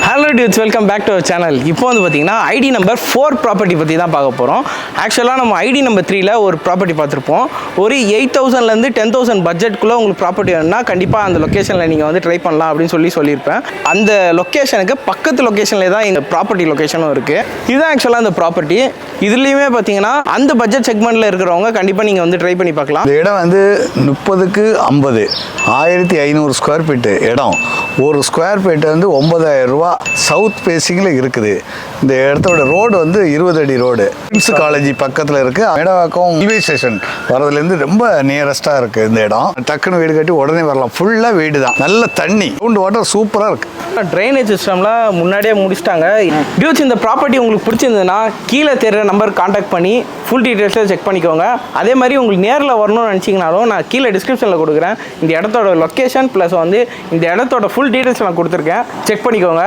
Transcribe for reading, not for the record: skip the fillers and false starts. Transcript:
Hello dudes, welcome back to our channel. இப்போ வந்து பார்த்தீங்கன்னா ஐடி நம்பர் 4 ப்ராப்பர்ட்டி பற்றி தான் பார்க்க போகிறோம். ஆக்சுவலாக நம்ம ஐடி நம்பர் 3ல ஒரு ப்ராப்பர்ட்டி பார்த்துருப்போம். ஒரு 8,000லேருந்து 10,000 பட்ஜெட்குள்ளே உங்களுக்கு ப்ராப்பர்ட்டி வேணும்னா கண்டிப்பாக அந்த லொக்கேஷனில் நீங்கள் வந்து ட்ரை பண்ணலாம் அப்படின்னு சொல்லியிருப்பேன். அந்த லொக்கேஷனுக்கு பக்கத்து லொக்கேஷனில் தான் இந்த ப்ராப்பர்ட்டி லொக்கேஷனும் இருக்குது. இதுதான் ஆக்சுவலாக அந்த ப்ராப்பர்ட்டி. இதுலேயுமே பார்த்தீங்கன்னா அந்த பட்ஜெட் செக்மெண்ட்டில் இருக்கிறவங்க கண்டிப்பாக நீங்கள் வந்து ட்ரை பண்ணி பார்க்கலாம். இந்த இடம் வந்து 30க்கு 50 1500 ஸ்கொயர் ஃபீட்டு இடம். ஒரு ஸ்கொயர் ஃபீட்டு வந்து 9,000 ரூபா. சவுத் பேசிங்கில் இருக்குது. இந்த இடத்தோட ரோடு வந்து 20 அடி ரோடு. கிம்ஸ் காலேஜ் பக்கத்தில் இருக்குது. மேடவாக்கம் ரயில்வே ஸ்டேஷன் வரதுலேருந்து ரொம்ப நியரஸ்ட்டாக இருக்குது இந்த இடம். டக்குன்னு வீடு கட்டி உடனே வரலாம். ஃபுல்லாக வீடு தான். நல்ல தண்ணி, ரவுண்ட் வாட்டர் சூப்பராக இருக்குது. ட்ரைனேஜ் சிஸ்டம்லாம் முன்னாடியே முடிச்சிட்டாங்க. டியூட்ஸ், இந்த ப்ராப்பர்ட்டி உங்களுக்கு பிடிச்சிருந்ததுன்னா கீழே தெரிகிற நம்பருக்கு காண்டாக்ட் பண்ணி ஃபுல் டீட்டெயில்ஸை செக் பண்ணிக்கோங்க. அதே மாதிரி உங்களுக்கு நேரில் வரணும்னு நினச்சிங்கனாலும் நான் கீழே டிஸ்கிரிப்ஷனில் கொடுக்குறேன். இந்த இடத்தோட லொக்கேஷன் ப்ளஸ் வந்து இந்த இடத்தோட ஃபுல் டீட்டெயில்ஸ் நான் கொடுத்துருக்கேன். செக் பண்ணிக்கோங்க.